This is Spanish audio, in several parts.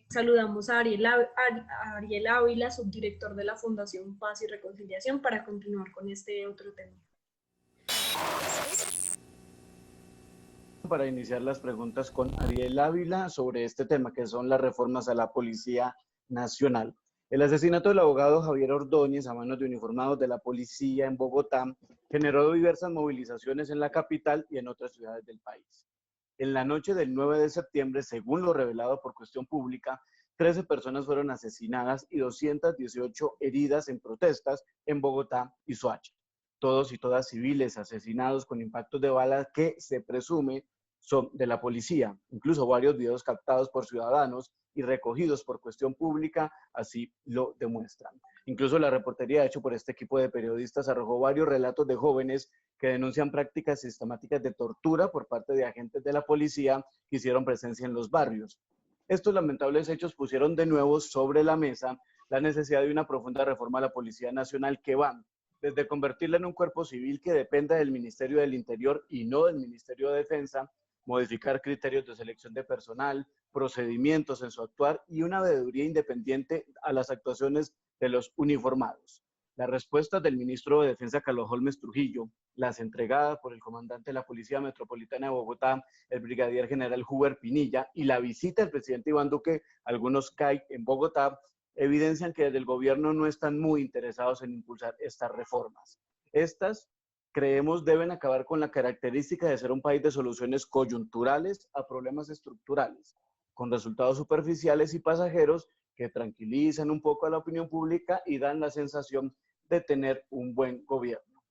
Saludamos a a Ariel Ávila, subdirector de la Fundación Paz y Reconciliación, para continuar con este otro tema. Para iniciar las preguntas con Ariel Ávila sobre este tema, que son las reformas a la Policía Nacional. El asesinato del abogado Javier Ordóñez a manos de uniformados de la policía en Bogotá generó diversas movilizaciones en la capital y en otras ciudades del país. En la noche del 9 de septiembre, según lo revelado por Cuestión Pública, 13 personas fueron asesinadas y 218 heridas en protestas en Bogotá y Soacha. Todos y todas civiles asesinados con impactos de balas que se presume son de la policía. Incluso varios videos captados por ciudadanos y recogidos por Cuestión Pública así lo demuestran. Incluso la reportería hecho por este equipo de periodistas arrojó varios relatos de jóvenes que denuncian prácticas sistemáticas de tortura por parte de agentes de la policía que hicieron presencia en los barrios. Estos lamentables hechos pusieron de nuevo sobre la mesa la necesidad de una profunda reforma a la Policía Nacional que va desde convertirla en un cuerpo civil que dependa del Ministerio del Interior y no del Ministerio de Defensa, modificar criterios de selección de personal, procedimientos en su actuar y una veeduría independiente a las actuaciones de los uniformados. Las respuestas del ministro de Defensa, Carlos Holmes Trujillo, las entregadas por el comandante de la Policía Metropolitana de Bogotá, el brigadier general Huber Pinilla, y la visita del presidente Iván Duque a algunos CAI en Bogotá, evidencian que desde el gobierno no están muy interesados en impulsar estas reformas. Estas creemos deben acabar con la característica de ser un país de soluciones coyunturales a problemas estructurales, con resultados superficiales y pasajeros que tranquilizan un poco a la opinión pública y dan la sensación de tener un buen gobierno.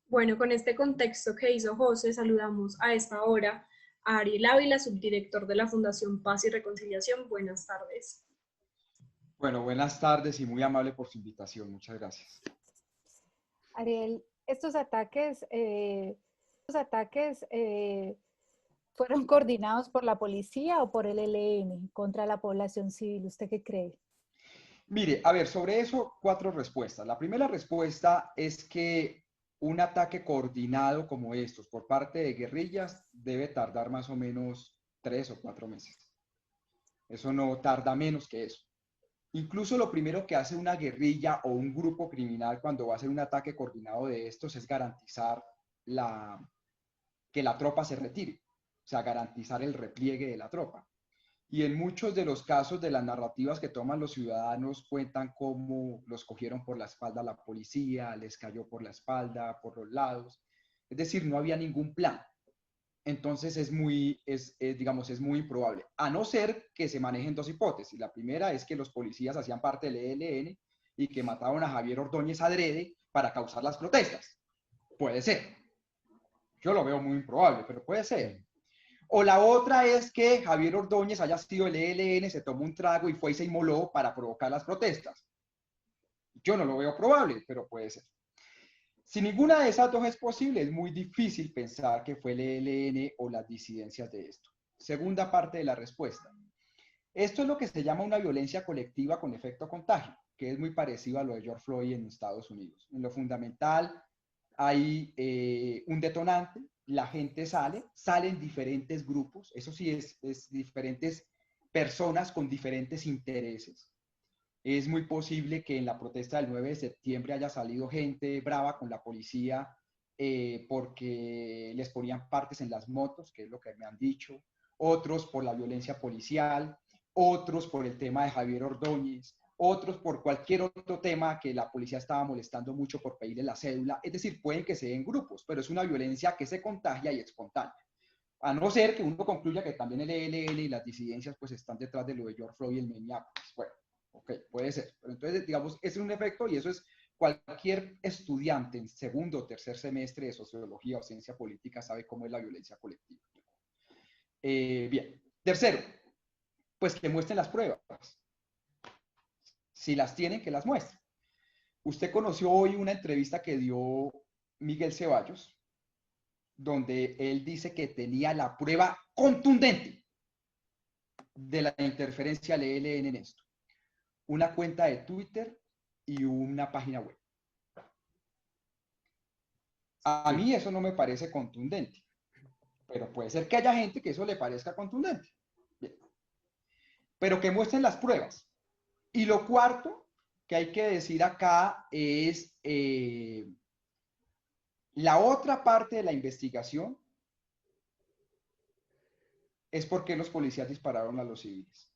Bueno, con este contexto que hizo José, saludamos a esta hora a Ariel Ávila, subdirector de la Fundación Paz y Reconciliación. Buenas tardes. Bueno, buenas tardes y muy amable por su invitación. Muchas gracias. Ariel, estos ataques fueron coordinados por la policía o por el ELN contra la población civil. ¿Usted qué cree? Mire, a ver, sobre eso, 4 respuestas. La primera respuesta es que un ataque coordinado como estos por parte de guerrillas debe tardar más o menos 3 o 4 meses. Eso no tarda menos que eso. Incluso lo primero que hace una guerrilla o un grupo criminal cuando va a hacer un ataque coordinado de estos es garantizar que la tropa se retire, o sea, garantizar el repliegue de la tropa. Y en muchos de los casos de las narrativas que toman los ciudadanos cuentan cómo los cogieron por la espalda la policía, les cayó por la espalda, por los lados. Es decir, no había ningún plan. Entonces digamos, es muy improbable, a no ser que se manejen 2 hipótesis. La primera es que los policías hacían parte del ELN y que mataron a Javier Ordóñez adrede para causar las protestas. Puede ser. Yo lo veo muy improbable, pero puede ser. O la otra es que Javier Ordóñez haya sido el ELN, se tomó un trago y fue y se inmoló para provocar las protestas. Yo no lo veo probable, pero puede ser. Si ninguna de esas dos es posible, es muy difícil pensar que fue el ELN o las disidencias de esto. Segunda parte de la respuesta. Esto es lo que se llama una violencia colectiva con efecto contagio, que es muy parecido a lo de George Floyd en Estados Unidos. En lo fundamental hay un detonante, la gente salen diferentes grupos, eso sí es diferentes personas con diferentes intereses. Es muy posible que en la protesta del 9 de septiembre haya salido gente brava con la policía porque les ponían partes en las motos, que es lo que me han dicho, otros por la violencia policial, otros por el tema de Javier Ordóñez, otros por cualquier otro tema que la policía estaba molestando mucho por pedirle la cédula. Es decir, pueden que se den grupos, pero es una violencia que se contagia y espontánea. A no ser que uno concluya que también el ELN y las disidencias pues están detrás de lo de George Floyd y el Minneapolis. Bueno, ok, puede ser. Pero entonces, digamos, ese es un efecto y eso es cualquier estudiante en segundo o tercer semestre de sociología o ciencia política sabe cómo es la violencia colectiva. Bien. Tercero, pues que muestren las pruebas. Si las tienen, que las muestren. Usted conoció hoy una entrevista que dio Miguel Ceballos, donde él dice que tenía la prueba contundente de la interferencia del ELN en esto. Una cuenta de Twitter y una página web. A mí eso no me parece contundente, pero puede ser que haya gente que eso le parezca contundente. Bien. pero que muestren las pruebas. Y lo cuarto que hay que decir acá es la otra parte de la investigación es por qué los policías dispararon a los civiles.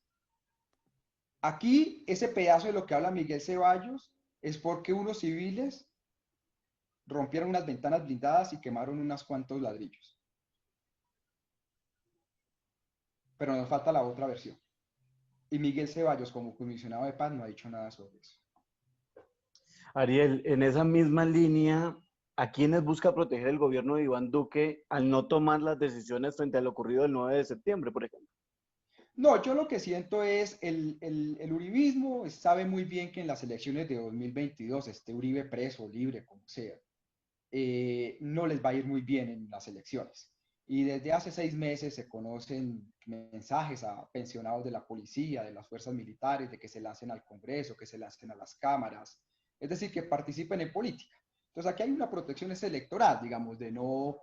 Aquí, ese pedazo de lo que habla Miguel Ceballos es porque unos civiles rompieron unas ventanas blindadas y quemaron unos cuantos ladrillos. Pero nos falta la otra versión. Y Miguel Ceballos, como comisionado de paz, no ha dicho nada sobre eso. Ariel, en esa misma línea, ¿a quiénes busca proteger el gobierno de Iván Duque al no tomar las decisiones frente a lo ocurrido el 9 de septiembre, por ejemplo? No, yo lo que siento es el uribismo sabe muy bien que en las elecciones de 2022, esté Uribe preso, libre, como sea, no les va a ir muy bien en las elecciones. Y desde hace 6 meses se conocen mensajes a pensionados de la policía, de las fuerzas militares, de que se lancen al Congreso, que se lancen a las cámaras, es decir, que participen en política. Entonces aquí hay una protección electoral, digamos, de no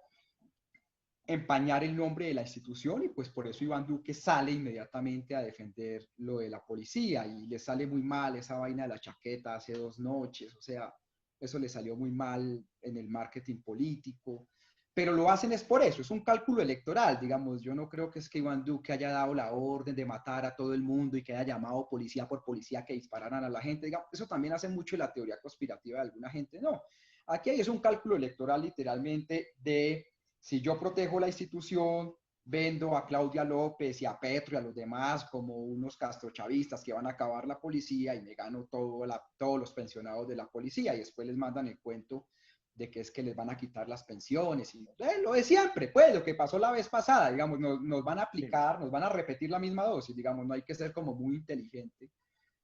empañar el nombre de la institución y pues por eso Iván Duque sale inmediatamente a defender lo de la policía y le sale muy mal esa vaina de la chaqueta hace 2 noches, o sea, eso le salió muy mal en el marketing político, pero lo hacen es por eso, es un cálculo electoral, digamos, yo no creo que es que Iván Duque haya dado la orden de matar a todo el mundo y que haya llamado policía por policía que dispararan a la gente, digamos, eso también hace mucho la teoría conspirativa de alguna gente, no, aquí hay es un cálculo electoral literalmente de si yo protejo la institución, vendo a Claudia López y a Petro y a los demás como unos castrochavistas que van a acabar la policía y me gano todos los pensionados de la policía y después les mandan el cuento de que es que les van a quitar las pensiones y lo de siempre, pues lo que pasó la vez pasada, digamos, nos van a aplicar, nos van a repetir la misma dosis, digamos, no hay que ser como muy inteligente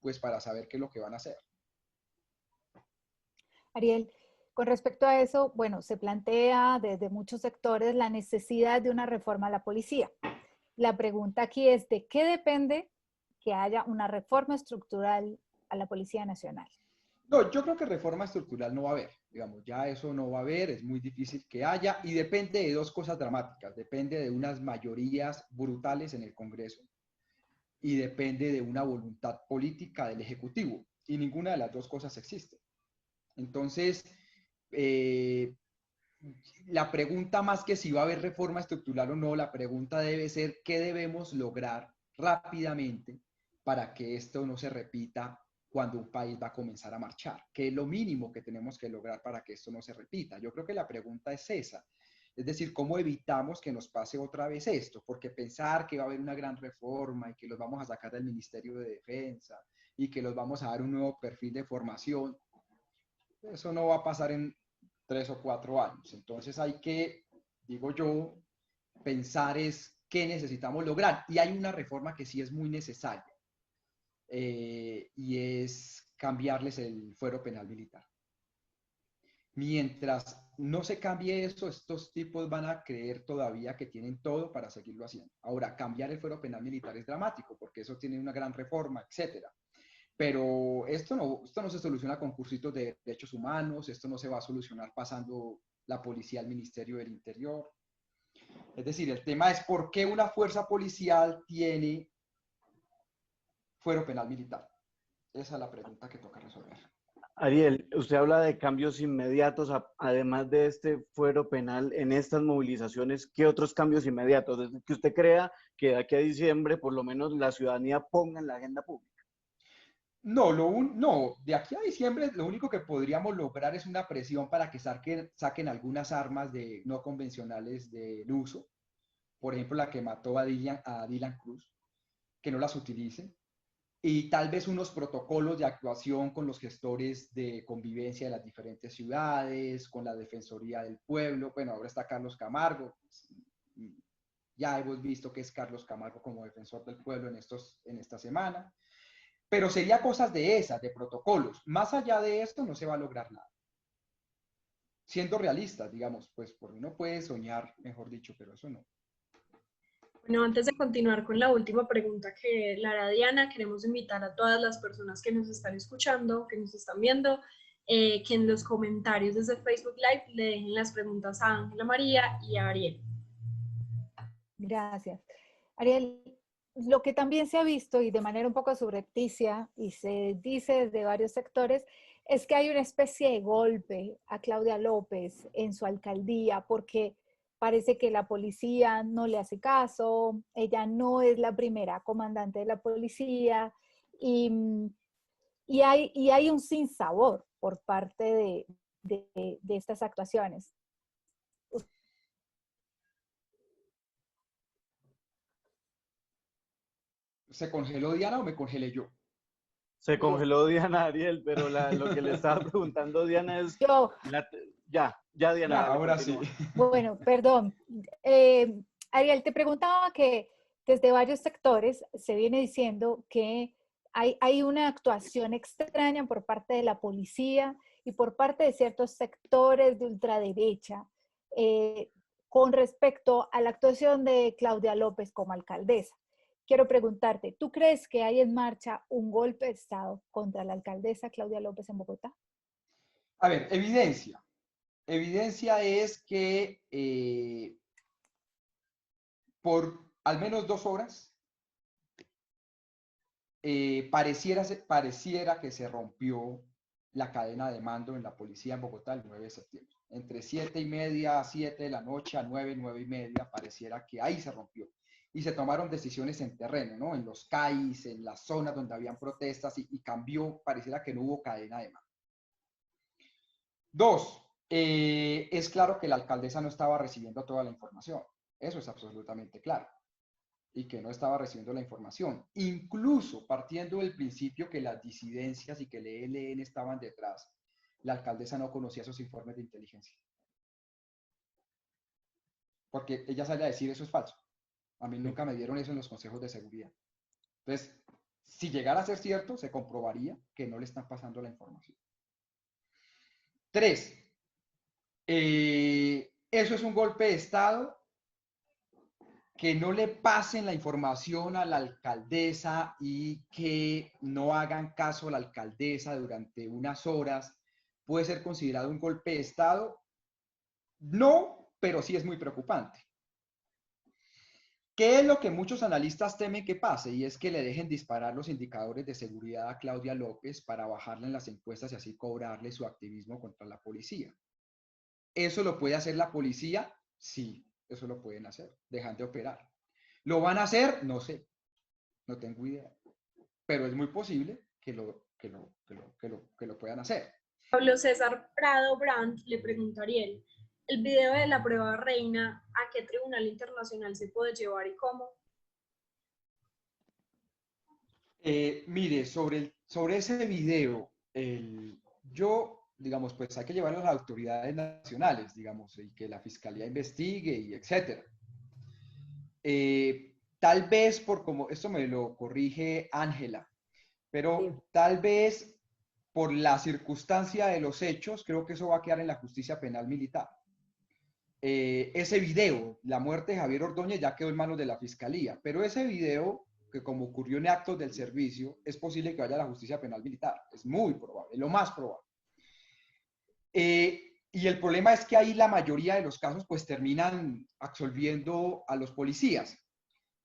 pues para saber qué es lo que van a hacer. Ariel, con respecto a eso, bueno, se plantea desde muchos sectores la necesidad de una reforma a la policía. La pregunta aquí es, ¿de qué depende que haya una reforma estructural a la Policía Nacional? No, yo creo que reforma estructural no va a haber, digamos, ya eso no va a haber, es muy difícil que haya y depende de 2 cosas dramáticas, depende de unas mayorías brutales en el Congreso y depende de una voluntad política del Ejecutivo y ninguna de las 2 cosas existe. Entonces, la pregunta más que si va a haber reforma estructural o no, la pregunta debe ser qué debemos lograr rápidamente para que esto no se repita cuando un país va a comenzar a marchar, que es lo mínimo que tenemos que lograr para que esto no se repita. Yo creo que la pregunta es esa, es decir, ¿cómo evitamos que nos pase otra vez esto? Porque pensar que va a haber una gran reforma y que los vamos a sacar del Ministerio de Defensa y que los vamos a dar un nuevo perfil de formación, eso no va a pasar en 3 o 4 años. Entonces hay que, digo yo, pensar es qué necesitamos lograr. Y hay una reforma que sí es muy necesaria y es cambiarles el fuero penal militar. Mientras no se cambie eso, estos tipos van a creer todavía que tienen todo para seguirlo haciendo. Ahora, cambiar el fuero penal militar es dramático porque eso tiene una gran reforma, etcétera. Pero esto no se soluciona con cursitos de derechos humanos, esto no se va a solucionar pasando la policía al Ministerio del Interior. Es decir, el tema es por qué una fuerza policial tiene fuero penal militar. Esa es la pregunta que toca resolver. Ariel, usted habla de cambios inmediatos, además de este fuero penal en estas movilizaciones, ¿qué otros cambios inmediatos? Desde que usted crea que de aquí a diciembre, por lo menos la ciudadanía ponga en la agenda pública. No, de aquí a diciembre lo único que podríamos lograr es una presión para que saquen algunas armas no convencionales del uso. Por ejemplo, la que mató a Dylan Cruz, que no las utilicen. Y tal vez unos protocolos de actuación con los gestores de convivencia de las diferentes ciudades, con la Defensoría del Pueblo. Bueno, ahora está Carlos Camargo. Ya hemos visto que es Carlos Camargo como defensor del pueblo en esta semana. Pero sería cosas de esas, de protocolos. Más allá de esto no se va a lograr nada. Siendo realistas, digamos, pues por uno puede soñar, mejor dicho, pero eso no. Bueno, antes de continuar con la última pregunta que la hará Diana, queremos invitar a todas las personas que nos están escuchando, que nos están viendo, que en los comentarios desde Facebook Live le dejen las preguntas a Ángela María y a Ariel. Gracias. Ariel, lo que también se ha visto y de manera un poco subrepticia y se dice desde varios sectores es que hay una especie de golpe a Claudia López en su alcaldía porque parece que la policía no le hace caso, ella no es la primera comandante de la policía y, y hay un sinsabor por parte de estas actuaciones. ¿Se congeló Diana o me congelé yo? Se congeló Diana, Ariel, pero lo que le estaba preguntando Diana es... Yo, ya Diana, Ya, dale, ahora sí. continúa. bueno, perdón. Ariel, te preguntaba que desde varios sectores se viene diciendo que hay una actuación extraña por parte de la policía y por parte de ciertos sectores de ultraderecha con respecto a la actuación de Claudia López como alcaldesa. Quiero preguntarte, ¿tú crees que hay en marcha un golpe de Estado contra la alcaldesa Claudia López en Bogotá? A ver, evidencia. Evidencia es que por al menos 2 horas pareciera que se rompió la cadena de mando en la policía en Bogotá el 9 de septiembre. Entre 7:30, 7 de la noche a 9, 9:30, pareciera que ahí se rompió. Y se tomaron decisiones en terreno, ¿no? En los CAIs, en las zonas donde habían protestas y cambió, pareciera que no hubo cadena de mando. 2, es claro que la alcaldesa no estaba recibiendo toda la información. Eso es absolutamente claro. Y que no estaba recibiendo la información. Incluso partiendo del principio que las disidencias y que el ELN estaban detrás, la alcaldesa no conocía esos informes de inteligencia. Porque ella sale a decir eso es falso. A mí nunca me dieron eso en los consejos de seguridad. Entonces, si llegara a ser cierto, se comprobaría que no le están pasando la información. 3, eso es un golpe de Estado. Que no le pasen la información a la alcaldesa y que no hagan caso a la alcaldesa durante unas horas, ¿puede ser considerado un golpe de Estado? No, pero sí es muy preocupante. ¿Qué es lo que muchos analistas temen que pase? Y es que le dejen disparar los indicadores de seguridad a Claudia López para bajarle en las encuestas y así cobrarle su activismo contra la policía. ¿Eso lo puede hacer la policía? Sí, eso lo pueden hacer, dejan de operar. ¿Lo van a hacer? No sé, no tengo idea, pero es muy posible que lo puedan hacer. Pablo César Prado Brandt le pregunta a Ariel, ¿el video de la prueba reina a qué tribunal internacional se puede llevar y cómo? Mire, sobre ese video, digamos, pues hay que llevarlo a las autoridades nacionales, digamos, y que la fiscalía investigue y etcétera. Tal vez por como, esto me lo corrige Ángela, pero tal vez por la circunstancia de los hechos, creo que eso va a quedar en la justicia penal militar. Ese video, la muerte de Javier Ordóñez, ya quedó en manos de la fiscalía, pero ese video, que como ocurrió en actos del servicio, es posible que vaya a la justicia penal militar. Es muy probable, lo más probable. Y el problema es que ahí la mayoría de los casos pues terminan absolviendo a los policías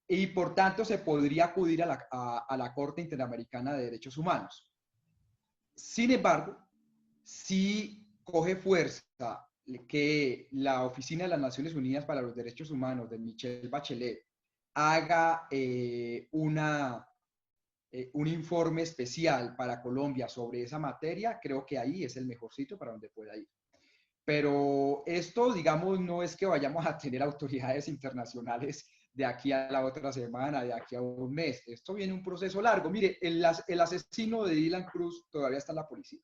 y por tanto se podría acudir a la Corte Interamericana de Derechos Humanos. Sin embargo, sí coge fuerza que la Oficina de las Naciones Unidas para los Derechos Humanos de Michelle Bachelet haga un informe especial para Colombia sobre esa materia, creo que ahí es el mejor sitio para donde pueda ir. Pero esto, digamos, no es que vayamos a tener autoridades internacionales de aquí a la otra semana, de aquí a un mes. Esto viene un proceso largo. Mire, el asesino de Dylan Cruz todavía está en la policía.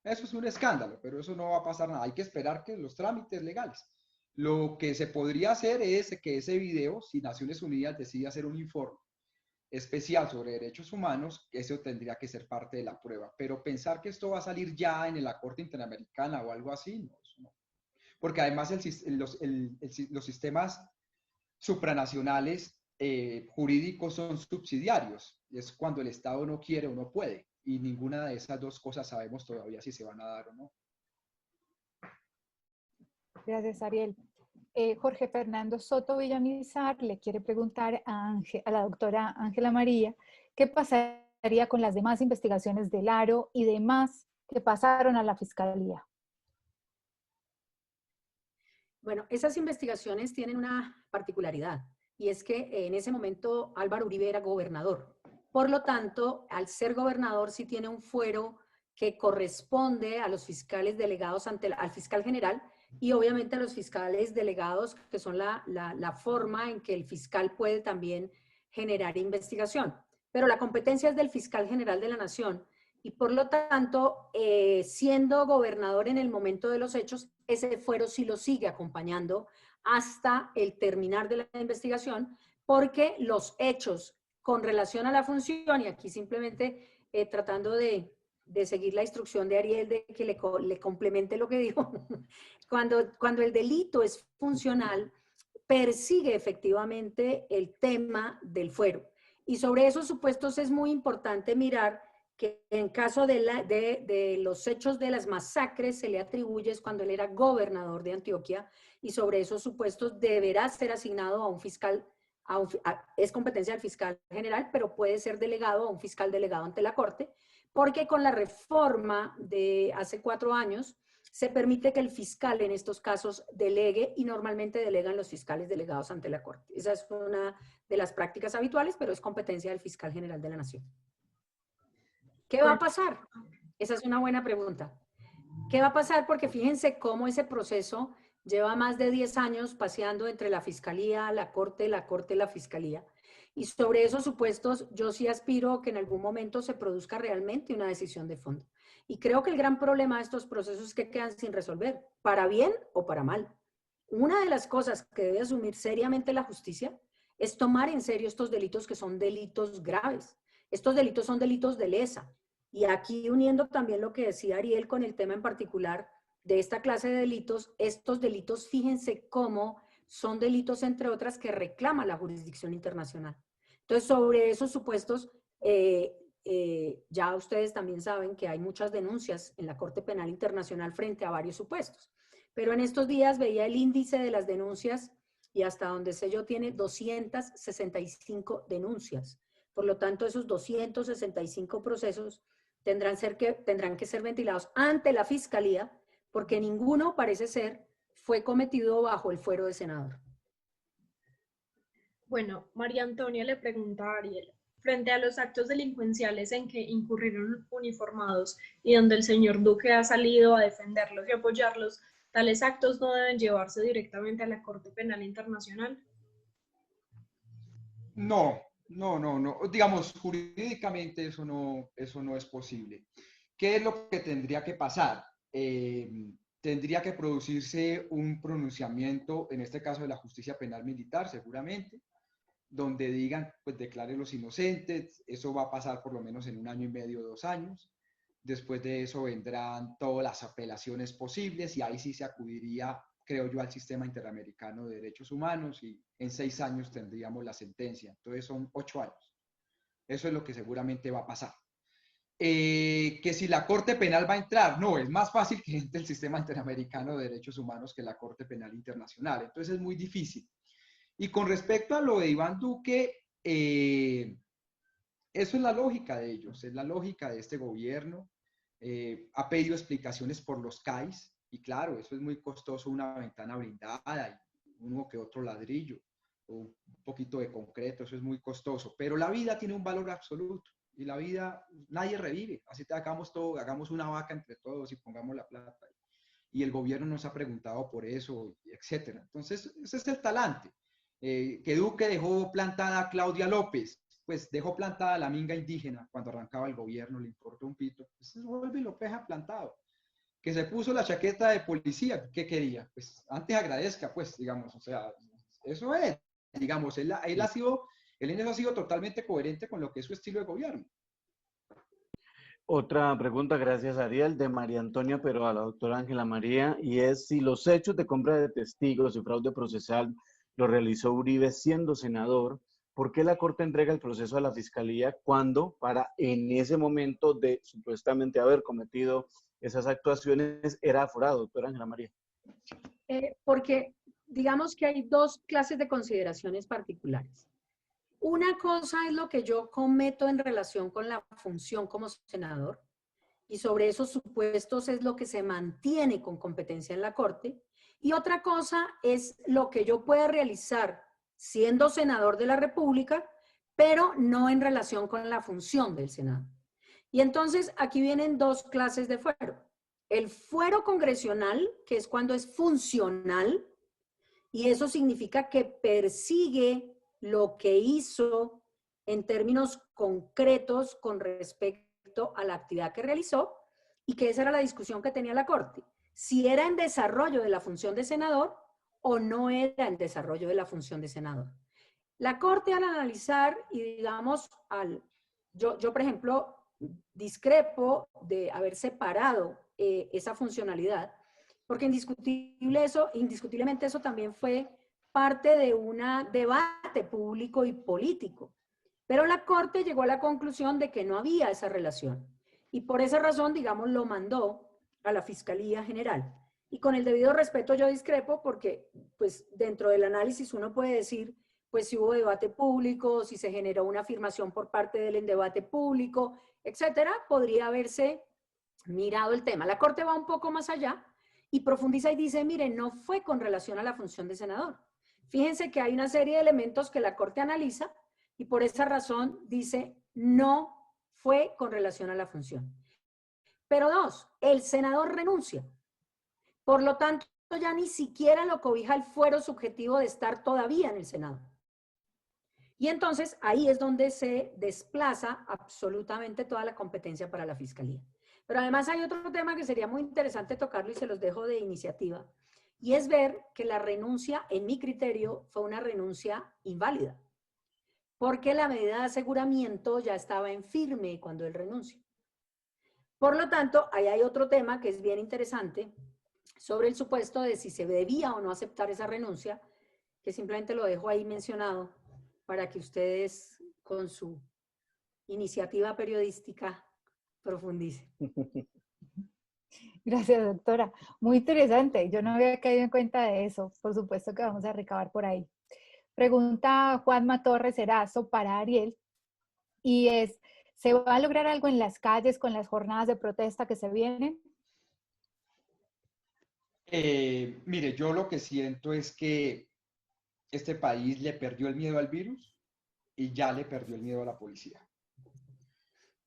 Eso es un escándalo, pero eso no va a pasar nada. Hay que esperar que los trámites legales. Lo que se podría hacer es que ese video, si Naciones Unidas decide hacer un informe especial sobre derechos humanos, eso tendría que ser parte de la prueba. Pero pensar que esto va a salir ya en la Corte Interamericana o algo así, no, eso no. Porque además los sistemas supranacionales jurídicos son subsidiarios. Es cuando el Estado no quiere o no puede. Y ninguna de esas dos cosas sabemos todavía si se van a dar o no. Gracias, Ariel. Jorge Fernando Soto Villamizar le quiere preguntar a la doctora Ángela María, ¿qué pasaría con las demás investigaciones del Aro y demás que pasaron a la Fiscalía? Bueno, esas investigaciones tienen una particularidad y es que en ese momento Álvaro Uribe era gobernador. Por lo tanto, al ser gobernador sí tiene un fuero que corresponde a los fiscales delegados al fiscal general y obviamente a los fiscales delegados, que son la forma en que el fiscal puede también generar investigación. Pero la competencia es del fiscal general de la Nación y por lo tanto, siendo gobernador en el momento de los hechos, ese fuero sí lo sigue acompañando hasta el terminar de la investigación, porque los hechos con relación a la función, y aquí simplemente tratando de seguir la instrucción de Ariel de que le complemente lo que dijo, cuando el delito es funcional, persigue efectivamente el tema del fuero. Y sobre esos supuestos es muy importante mirar que en caso de los hechos de las masacres se le atribuye es cuando él era gobernador de Antioquia y sobre esos supuestos deberá ser asignado a un fiscal, es competencia del fiscal general, pero puede ser delegado a un fiscal delegado ante la Corte, porque con la reforma de hace 4 años se permite que el fiscal en estos casos delegue y normalmente delegan los fiscales delegados ante la Corte. Esa es una de las prácticas habituales, pero es competencia del fiscal general de la Nación. ¿Qué va a pasar? Esa es una buena pregunta. ¿Qué va a pasar? Porque fíjense cómo ese proceso lleva más de 10 años paseando entre la Fiscalía, la Corte, la Fiscalía. Y sobre esos supuestos, yo sí aspiro que en algún momento se produzca realmente una decisión de fondo. Y creo que el gran problema de estos procesos es que quedan sin resolver, para bien o para mal. Una de las cosas que debe asumir seriamente la justicia es tomar en serio estos delitos que son delitos graves. Estos delitos son delitos de lesa. Y aquí uniendo también lo que decía Ariel con el tema en particular de esta clase de delitos, estos delitos, fíjense cómo son delitos, entre otras, que reclama la jurisdicción internacional. Entonces, sobre esos supuestos, ya ustedes también saben que hay muchas denuncias en la Corte Penal Internacional frente a varios supuestos. Pero en estos días veía el índice de las denuncias y hasta donde sé yo tiene 265 denuncias. Por lo tanto, esos 265 procesos tendrán que ser ventilados ante la Fiscalía, porque ninguno parece ser fue cometido bajo el fuero de senador. Bueno, María Antonia le pregunta a Ariel, frente a los actos delincuenciales en que incurrieron uniformados y donde el señor Duque ha salido a defenderlos y apoyarlos, ¿tales actos no deben llevarse directamente a la Corte Penal Internacional? No. Digamos, jurídicamente eso no es posible. ¿Qué es lo que tendría que pasar? Tendría que producirse un pronunciamiento, en este caso de la justicia penal militar, seguramente, donde digan, pues declare los inocentes. Eso va a pasar por lo menos en 1 año y medio, 2 años. Después de eso vendrán todas las apelaciones posibles y ahí sí se acudiría, creo yo, al sistema interamericano de derechos humanos y en 6 años tendríamos la sentencia. Entonces son 8 años. Eso es lo que seguramente va a pasar. Que si la Corte Penal va a entrar, no, es más fácil que entre el sistema interamericano de derechos humanos que la Corte Penal Internacional. Entonces es muy difícil. Y con respecto a lo de Iván Duque, eso es la lógica de ellos, es la lógica de este gobierno. Ha pedido explicaciones por los CAIs y claro, eso es muy costoso, una ventana blindada y uno que otro ladrillo o un poquito de concreto, eso es muy costoso, pero la vida tiene un valor absoluto y la vida nadie revive, así te hagamos todo, hagamos una vaca entre todos y pongamos la plata y el gobierno nos ha preguntado por eso, etcétera. Entonces, ese es el talante. Que Duque dejó plantada a Claudia López, pues dejó plantada a la minga indígena cuando arrancaba el gobierno, le importó un pito, pues vuelve y lo deja plantado. Que se puso la chaqueta de policía, ¿qué quería? Pues antes agradezca, pues, digamos, o sea, eso es, digamos, él en eso ha sido totalmente coherente con lo que es su estilo de gobierno. Otra pregunta, gracias Ariel, de María Antonia, pero a la doctora Ángela María, y es si los hechos de compra de testigos y fraude procesal lo realizó Uribe siendo senador, ¿por qué la Corte entrega el proceso a la Fiscalía cuando para en ese momento de supuestamente haber cometido esas actuaciones era aforado, doctora Ángela María? Porque digamos que hay dos clases de consideraciones particulares. Una cosa es lo que yo cometo en relación con la función como senador, y sobre esos supuestos es lo que se mantiene con competencia en la Corte. Y otra cosa es lo que yo pueda realizar siendo senador de la República, pero no en relación con la función del Senado. Y entonces aquí vienen dos clases de fuero. El fuero congresional, que es cuando es funcional, y eso significa que persigue lo que hizo en términos concretos con respecto a la actividad que realizó, y que esa era la discusión que tenía la Corte. Si era en desarrollo de la función de senador o no era en desarrollo de la función de senador. La Corte al analizar y digamos, yo por ejemplo, discrepo de haber separado esa funcionalidad, porque indiscutiblemente eso también fue parte de un debate público y político. Pero la Corte llegó a la conclusión de que no había esa relación. Y por esa razón, digamos, lo mandó a la Fiscalía General. Y con el debido respeto yo discrepo porque, pues, dentro del análisis uno puede decir, pues, si hubo debate público, si se generó una afirmación por parte de él en debate público, etcétera, podría haberse mirado el tema. La Corte va un poco más allá y profundiza y dice, miren, no fue con relación a la función de senador. Fíjense que hay una serie de elementos que la Corte analiza y por esa razón dice, no fue con relación a la función. Pero dos, el senador renuncia. Por lo tanto, ya ni siquiera lo cobija el fuero subjetivo de estar todavía en el Senado. Y entonces ahí es donde se desplaza absolutamente toda la competencia para la Fiscalía. Pero además hay otro tema que sería muy interesante tocarlo y se los dejo de iniciativa, y es ver que la renuncia, en mi criterio, fue una renuncia inválida, porque la medida de aseguramiento ya estaba en firme cuando él renunció. Por lo tanto, ahí hay otro tema que es bien interesante sobre el supuesto de si se debía o no aceptar esa renuncia, que simplemente lo dejo ahí mencionado para que ustedes con su iniciativa periodística profundicen. Gracias, doctora. Muy interesante. Yo no había caído en cuenta de eso. Por supuesto que vamos a recabar por ahí. Pregunta Juanma Torres Erazo para Ariel y es, ¿se va a lograr algo en las calles con las jornadas de protesta que se vienen? Mire, yo lo que siento es que este país le perdió el miedo al virus y ya le perdió el miedo a la policía.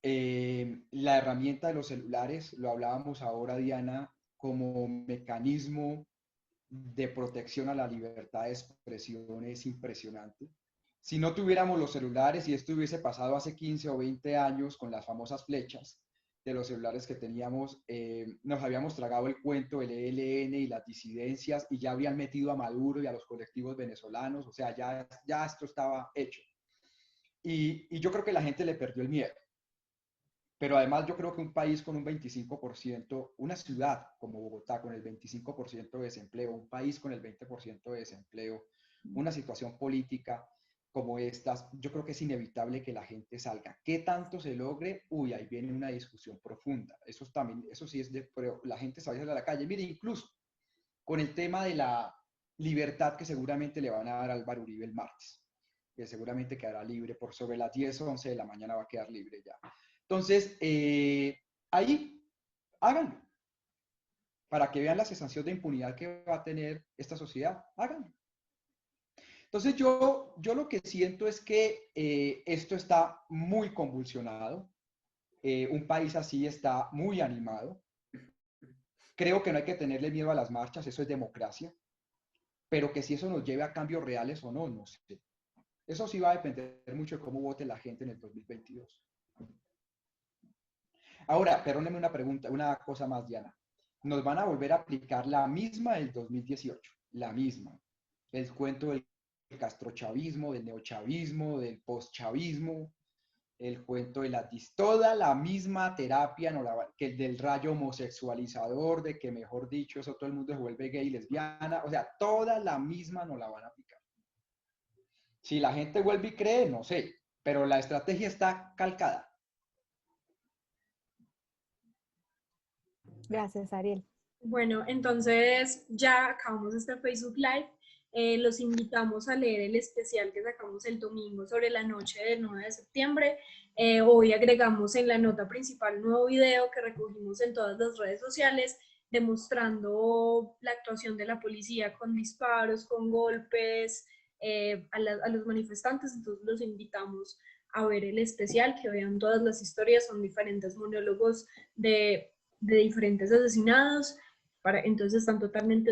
La herramienta de los celulares, lo hablábamos ahora, Diana, como mecanismo de protección a la libertad de expresión es impresionante. Si no tuviéramos los celulares y esto hubiese pasado hace 15 o 20 años con las famosas flechas de los celulares que teníamos, nos habíamos tragado el cuento del ELN y las disidencias y ya habían metido a Maduro y a los colectivos venezolanos, o sea, ya esto estaba hecho. Y yo creo que la gente le perdió el miedo. Pero además yo creo que un país con un 25%, una ciudad como Bogotá con el 25% de desempleo, un país con el 20% de desempleo, una situación política como estas, yo creo que es inevitable que la gente salga. ¿Qué tanto se logre? Uy, ahí viene una discusión profunda. Eso también, eso sí es de, pero la gente sale a la calle. Mire, incluso con el tema de la libertad que seguramente le van a dar a Álvaro Uribe el martes, que seguramente quedará libre por sobre las 10 o 11 de la mañana va a quedar libre ya. Entonces, ahí, háganlo. Para que vean la sensación de impunidad que va a tener esta sociedad, háganlo. Entonces, yo lo que siento es que esto está muy convulsionado. Un país así está muy animado. Creo que no hay que tenerle miedo a las marchas, eso es democracia. Pero que si eso nos lleve a cambios reales o no, no sé. Eso sí va a depender mucho de cómo vote la gente en el 2022. Ahora, perdónenme una pregunta, una cosa más, Diana. Nos van a volver a aplicar la misma del 2018, la misma. El cuento del castrochavismo, del neochavismo, del postchavismo, el cuento de toda la misma terapia, no que el del rayo homosexualizador, de que mejor dicho, eso todo el mundo se vuelve gay y lesbiana, o sea, toda la misma no la van a aplicar. Si la gente vuelve y cree, no sé, pero la estrategia está calcada. Gracias, Ariel. Bueno, entonces ya acabamos este Facebook Live Los invitamos a leer el especial que sacamos el domingo sobre la noche del 9 de septiembre. Hoy agregamos en la nota principal un nuevo video que recogimos en todas las redes sociales, demostrando la actuación de la policía con disparos, con golpes a los manifestantes. Entonces los invitamos a ver el especial, que vean todas las historias, son diferentes monólogos de diferentes asesinados. Entonces están totalmente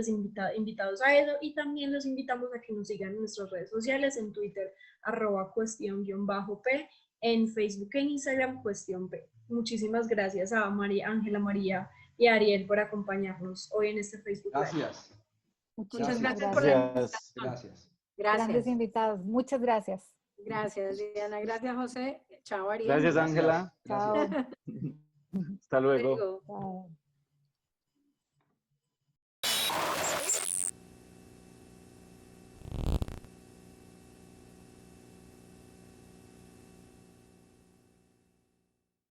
invitados a eso, y también los invitamos a que nos sigan en nuestras redes sociales, en Twitter, @cuestión_P, en Facebook e Instagram, Cuestión P. Muchísimas gracias a Ángela, María y a Ariel por acompañarnos hoy en este Facebook Live. Gracias. Muchas Gracias. gracias por la Gracias. Gracias. Grandes Gracias. invitados. Muchas gracias. Gracias, Diana. Gracias, José. Chao, Ariel. Gracias, Gracias. Ángela. Chao. Hasta luego. Luego. Chao.